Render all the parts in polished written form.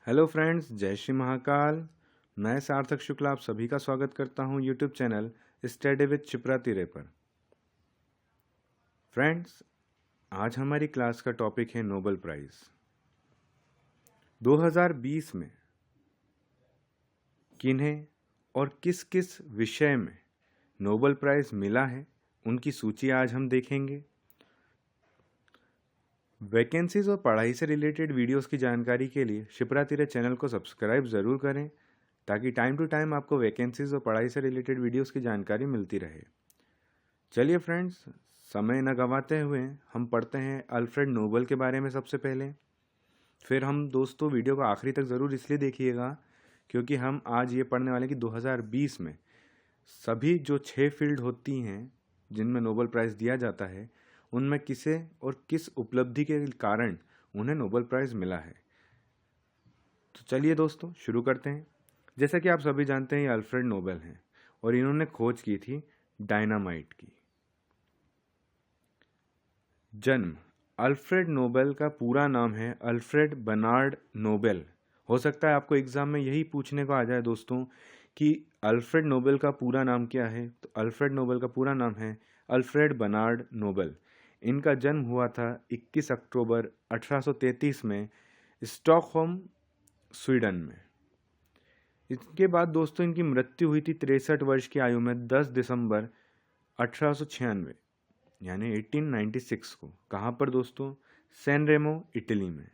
Hello friends, जय श्री महाकाल। मैं सार्थक शुक्ला आप सभी का स्वागत करता हूं YouTube channel study with Shipra तिरे पर। फ्रेंड्स, आज हमारी क्लास का टॉपिक है नोबेल प्राइज़। 2020 में किन्हें और किस किस विषय में नोबेल प्राइज़ मिला है, उनकी सूची आज हम देखेंगे। वैकेंसीज और पढ़ाई से रिलेटेड वीडियोस की जानकारी के लिए शिप्रा तिरे चैनल को सब्सक्राइब ज़रूर करें ताकि टाइम टू टाइम आपको वैकेंसीज और पढ़ाई से रिलेटेड वीडियोस की जानकारी मिलती रहे। चलिए फ्रेंड्स, समय न गंवाते हुए हम पढ़ते हैं अल्फ्रेड नोबेल के बारे में सबसे पहले। फिर हम दोस्तों वीडियो को आखिरी तक ज़रूर इसलिए देखिएगा क्योंकि हम आज ये पढ़ने वाले कि 2020 में सभी जो 6 फील्ड होती हैं जिनमें नोबेल प्राइज़ दिया जाता है, उनमें किसे और किस उपलब्धि के कारण उन्हें नोबेल प्राइज़ मिला है। तो चलिए दोस्तों शुरू करते हैं। जैसा कि आप सभी जानते हैं, ये अल्फ्रेड नोबेल हैं और इन्होंने खोज की थी डायनामाइट की। जन्म, अल्फ्रेड नोबेल का पूरा नाम है अल्फ्रेड बर्नार्ड नोबेल। हो सकता है आपको एग्जाम में यही पूछने को आ जाए दोस्तों कि अल्फ्रेड नोबेल का पूरा नाम क्या है। तो अल्फ्रेड नोबेल का पूरा नाम है अल्फ्रेड बर्नार्ड नोबेल। इनका जन्म हुआ था 21 अक्टूबर 1833 में स्टॉकहोम, स्वीडन में। इसके बाद दोस्तों इनकी मृत्यु हुई थी 63 वर्ष की आयु में 10 दिसंबर 1896 यानी 1896 को। कहाँ पर दोस्तों? सैन रेमो, इटली में।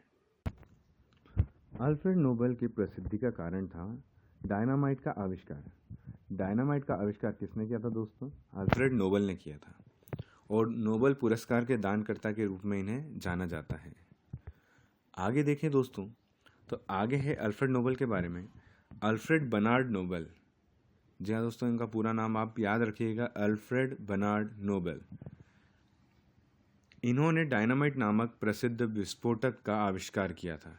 अल्फ्रेड नोबेल की प्रसिद्धि का कारण था डायनामाइट का आविष्कार। डायनामाइट का आविष्कार किसने किया था दोस्तों? अल्फ्रेड नोबेल ने किया था और नोबेल पुरस्कार के दानकर्ता के रूप में इन्हें जाना जाता है। आगे देखें दोस्तों, तो आगे है अल्फ्रेड नोबेल के बारे में। अल्फ्रेड बर्नार्ड नोबेल, जी हाँ दोस्तों, इनका पूरा नाम आप याद रखिएगा, अल्फ्रेड बर्नार्ड नोबेल। इन्होंने डायनामाइट नामक प्रसिद्ध विस्फोटक का आविष्कार किया था।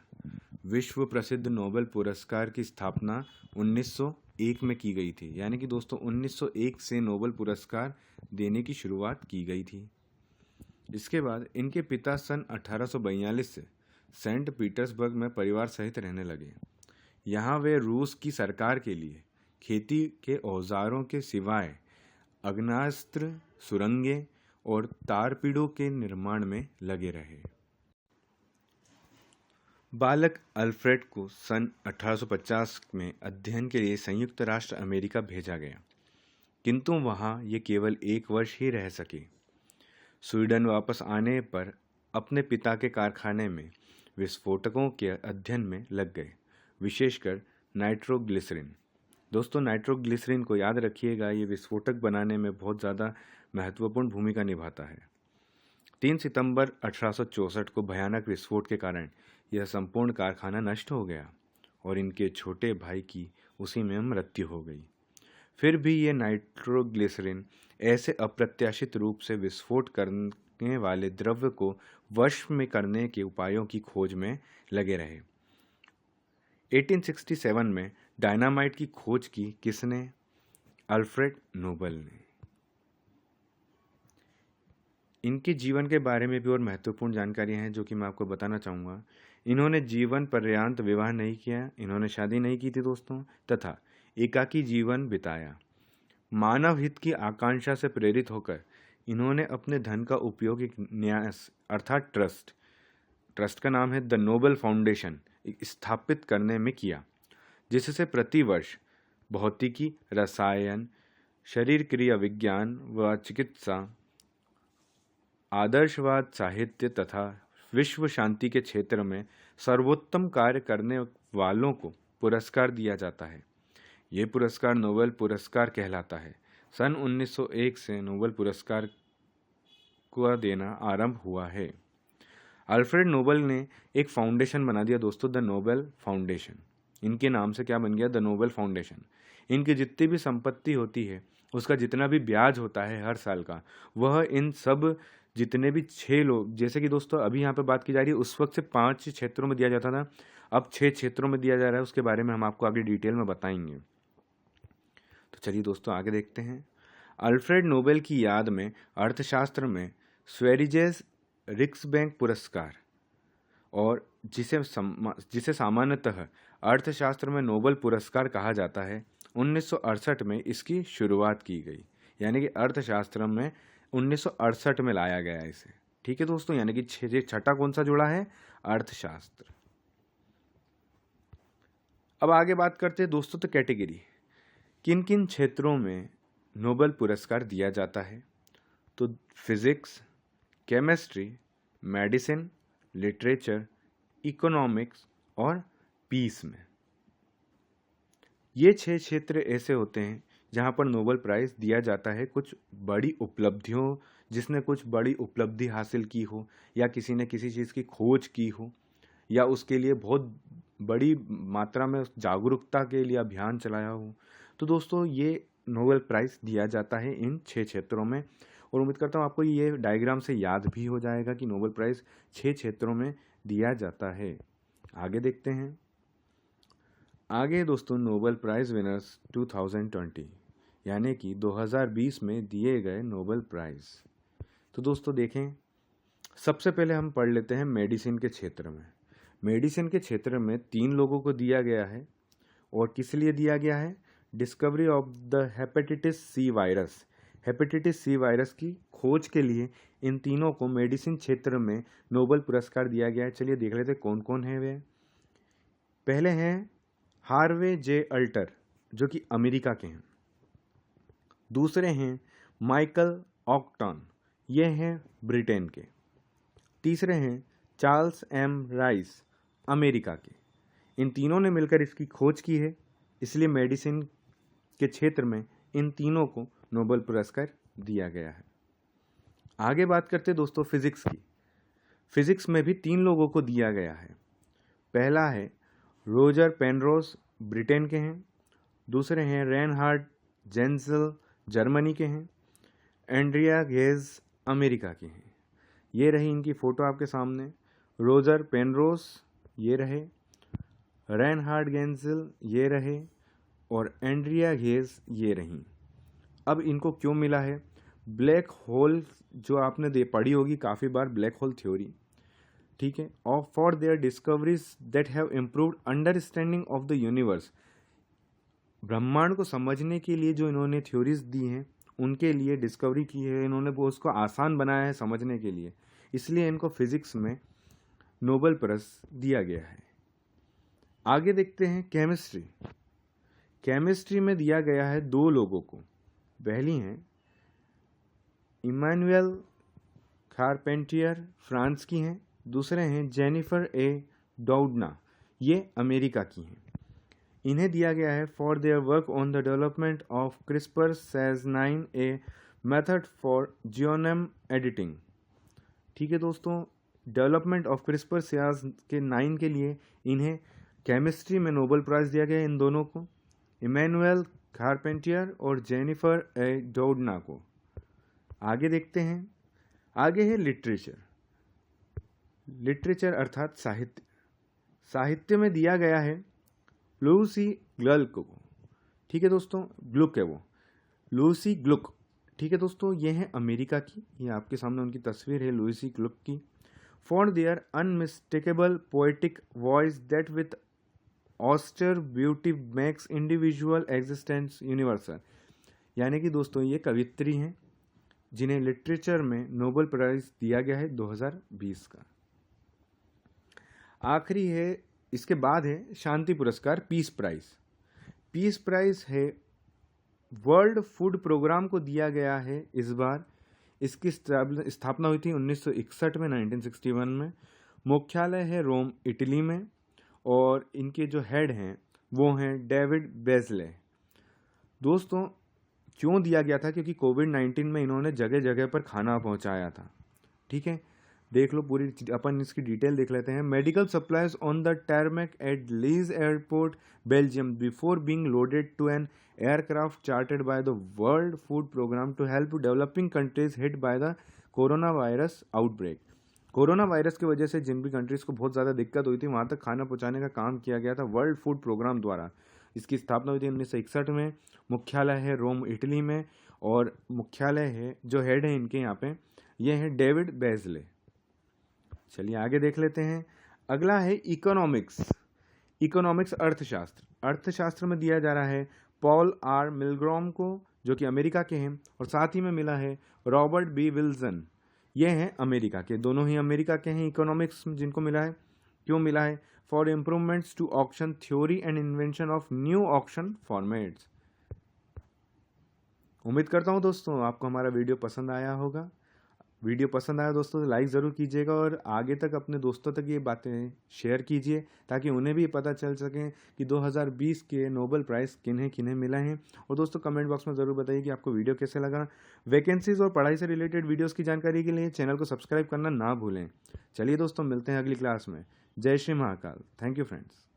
विश्व प्रसिद्ध नोबेल पुरस्कार की स्थापना 1901 में की गई थी, यानी कि दोस्तों 1901 से नोबेल पुरस्कार देने की शुरुआत की गई थी। इसके बाद इनके पिता सन 1842 से सेंट पीटर्सबर्ग में परिवार सहित रहने लगे। यहाँ वे रूस की सरकार के लिए खेती के औजारों के सिवाय आग्नेयास्त्र, सुरंगें और तारपीड़ों के निर्माण में लगे रहे। बालक अल्फ्रेड को सन 1850 में अध्ययन के लिए संयुक्त राष्ट्र अमेरिका भेजा गया, किंतु वहाँ ये केवल 1 वर्ष ही रह सके। स्वीडन वापस आने पर अपने पिता के कारखाने में विस्फोटकों के अध्ययन में लग गए, विशेषकर नाइट्रोग्लिसरीन। दोस्तों, नाइट्रोग्लिसरीन को याद रखिएगा, ये विस्फोटक बनाने में बहुत ज़्यादा महत्वपूर्ण भूमिका निभाता है। 3 सितंबर 1864 को भयानक विस्फोट के कारण यह संपूर्ण कारखाना नष्ट हो गया और इनके छोटे भाई की उसी में मृत्यु हो गई। फिर भी ये नाइट्रोग्लिसरीन ऐसे अप्रत्याशित रूप से विस्फोट करने वाले द्रव्य को वश में करने के उपायों की खोज में लगे रहे। 1867 में डायनामाइट की खोज की किसने? अल्फ्रेड नोबेल ने। इनके जीवन के बारे में भी और महत्वपूर्ण जानकारियां हैं जो कि मैं आपको बताना चाहूँगा। इन्होंने जीवन पर्यंत विवाह नहीं किया, इन्होंने शादी नहीं की थी दोस्तों, तथा एकाकी जीवन बिताया। मानव हित की आकांक्षा से प्रेरित होकर इन्होंने अपने धन का उपयोग एक न्यास अर्थात ट्रस्ट का नाम है द नोबेल फाउंडेशन स्थापित करने में किया, जिससे प्रति वर्ष भौतिकी, रसायन, शरीर क्रिया विज्ञान व चिकित्सा, आदर्शवाद, साहित्य तथा विश्व शांति के क्षेत्र में सर्वोत्तम कार्य करने वालों को पुरस्कार दिया जाता है। ये पुरस्कार नोबेल पुरस्कार कहलाता है। सन 1901 से नोबेल पुरस्कार को देना आरंभ हुआ है। अल्फ्रेड नोबेल ने एक फाउंडेशन बना दिया दोस्तों, द नोबेल फाउंडेशन। इनके नाम से क्या बन गया? The Nobel foundation. इनकी जितनी भी संपत्ति होती है, उसका जितना भी ब्याज होता है हर साल का, वह इन सब जितने भी 6 लोग, जैसे कि दोस्तों अभी यहाँ पे बात की जा रही है, उस वक्त से 5 क्षेत्रों में दिया जाता था, अब 6 क्षेत्रों में दिया जा रहा है। उसके बारे में हम आपको आगे डिटेल में बताएंगे। तो चलिए दोस्तों आगे देखते हैं। अल्फ्रेड नोबेल की याद में अर्थशास्त्र में स्वेरिजेस रिक्सबैंक पुरस्कार और जिसे सामान्यतः अर्थशास्त्र में नोबेल पुरस्कार कहा जाता है, 1968 में इसकी शुरुआत की गई। यानी कि अर्थशास्त्र में 1968 में लाया गया इसे। ठीक है दोस्तों, यानी कि छठा कौन सा जुड़ा है? अर्थशास्त्र। अब आगे बात करते हैं दोस्तों, तो कैटेगरी किन किन क्षेत्रों में नोबेल पुरस्कार दिया जाता है। तो physics, chemistry, medicine, literature, economics और पीस में। ये 6 क्षेत्र ऐसे होते हैं जहाँ पर नोबेल प्राइज़ दिया जाता है कुछ बड़ी उपलब्धियों, जिसने कुछ बड़ी उपलब्धि हासिल की हो, या किसी ने किसी चीज़ की खोज की हो, या उसके लिए बहुत बड़ी मात्रा में जागरूकता के लिए अभियान चलाया हो। तो दोस्तों ये नोबेल प्राइज़ दिया जाता है इन 6 क्षेत्रों में। और उम्मीद करता हूँ आपको ये डायग्राम से याद भी हो जाएगा कि नोबेल प्राइज़ 6 क्षेत्रों में दिया जाता है। आगे देखते हैं। आगे दोस्तों नोबेल प्राइज़ विनर्स 2020 यानी कि 2020 में दिए गए नोबेल प्राइज़। तो दोस्तों देखें, सबसे पहले हम पढ़ लेते हैं मेडिसिन के क्षेत्र में। मेडिसिन के क्षेत्र में 3 लोगों को दिया गया है। और किस लिए दिया गया है? Discovery of the hepatitis C virus. Hepatitis C virus की खोज के लिए इन तीनों को मेडिसिन क्षेत्र में नोबेल पुरस्कार दिया गया है। चलिए देख लेते हैं कौन कौन है वे। पहले हैं हार्वे जे अल्टर, जो कि अमेरिका के हैं। दूसरे हैं माइकल ऑक्टन, ये हैं ब्रिटेन के। तीसरे हैं चार्ल्स एम राइस, अमेरिका के। इन तीनों ने मिलकर इसकी खोज की है, इसलिए मेडिसिन के क्षेत्र में इन तीनों को नोबेल पुरस्कार दिया गया है। आगे बात करते हैं दोस्तों फिजिक्स की। फिजिक्स में भी 3 लोगों को दिया गया है। पहला है रोजर पेनरोज, ब्रिटेन के हैं। दूसरे हैं रेनहार्ड जेंसल, जर्मनी के हैं। एंड्रिया गेज, अमेरिका के हैं। ये रही इनकी फ़ोटो आपके सामने। रोजर पेनरोज ये रहे, रेनहार्ड गेंसल ये रहे, और एंड्रिया गेज ये रहीं। अब इनको क्यों मिला है? ब्लैक होल जो आपने पढ़ी होगी काफ़ी बार, ब्लैक होल थ्योरी, ठीक है, और for their discoveries that have improved understanding of the universe. ब्रह्मांड को समझने के लिए जो इन्होंने थ्योरीज दी हैं, उनके लिए डिस्कवरी की है इन्होंने, वो उसको आसान बनाया है समझने के लिए, इसलिए इनको फिजिक्स में नोबेल प्राइज़ दिया गया है। आगे देखते हैं केमिस्ट्री। केमिस्ट्री में दिया गया है 2 लोगों को। पहली हैं इमैनुअल कारपेंटियर, फ्रांस की हैं। दूसरे हैं जेनिफर ए डाउडना, ये अमेरिका की हैं। इन्हें दिया गया है for their work on the development of CRISPR Cas9, a method for genome editing. ठीक है दोस्तों, डेवलपमेंट ऑफ क्रिस्पर Cas9 के लिए इन्हें केमिस्ट्री में नोबेल प्राइज़ दिया गया है, इन दोनों को, इमैनुअल कारपेंटियर और जेनिफर ए डाउडना को। आगे देखते हैं। आगे है लिटरेचर। लिटरेचर अर्थात साहित्य। साहित्य में दिया गया है लूसी ग्लुक को। ठीक है दोस्तों, ग्लुक है वो, लूसी ग्लुक। ठीक है दोस्तों, ये है अमेरिका की, ये आपके सामने उनकी तस्वीर है लूसी ग्लुक की। For their unmistakable poetic voice that with austere beauty makes individual existence universal. यानी कि दोस्तों ये कवित्री हैं जिन्हें लिटरेचर में नोबेल प्राइज़ दिया गया है 2020 का। आखिरी है, इसके बाद है शांति पुरस्कार, पीस प्राइज़। पीस प्राइज़ है वर्ल्ड फूड प्रोग्राम को दिया गया है इस बार। इसकी स्थापना हुई थी 1961 में, 1961 में। मुख्यालय है रोम, इटली में, और इनके जो हेड हैं वो हैं डेविड बेजले। दोस्तों क्यों दिया गया था? क्योंकि कोविड-19 में इन्होंने जगह जगह पर खाना पहुंचाया था। ठीक है, देख लो पूरी, अपन इसकी डिटेल देख लेते हैं। Medical supplies on the tarmac at Liege airport Belgium before being loaded to an aircraft chartered by the World Food Programme to help developing countries hit by the corona virus outbreak. Corona virus की वजह से जिन भी countries को बहुत ज़्यादा दिक्कत हुई थी, वहाँ तक खाना पहुँचाने का काम किया गया था वर्ल्ड फूड प्रोग्राम द्वारा। इसकी स्थापना हुई थी 1961 में। मुख्यालय है रोम, इटली में, और मुख्यालय है, जो हेड है इनके यहाँ पे, ये है डेविड बेजले। चलिए आगे देख लेते हैं। अगला है इकोनॉमिक्स। इकोनॉमिक्स अर्थशास्त्र। अर्थशास्त्र में दिया जा रहा है पॉल आर मिलग्रॉम को, जो कि अमेरिका के हैं, और साथ ही में मिला है रॉबर्ट बी विल्सन। ये हैं अमेरिका के, दोनों ही अमेरिका के हैं इकोनॉमिक्स जिनको मिला है। क्यों मिला है? For improvements to auction theory and invention of new auction formats. उम्मीद करता हूँ दोस्तों आपको हमारा वीडियो पसंद आया होगा। वीडियो पसंद आया दोस्तों तो लाइक ज़रूर कीजिएगा और आगे तक अपने दोस्तों तक ये बातें शेयर कीजिए ताकि उन्हें भी पता चल सके कि 2020 के नोबेल प्राइज़ किन्हें किन्हें मिला है। और दोस्तों कमेंट बॉक्स में ज़रूर बताइए कि आपको वीडियो कैसे लगा। वैकेंसीज़ और पढ़ाई से रिलेटेड वीडियोज़ की जानकारी के लिए चैनल को सब्सक्राइब करना ना भूलें। चलिए दोस्तों, मिलते हैं अगली क्लास में। जय Shri Mahakal. Thank you friends.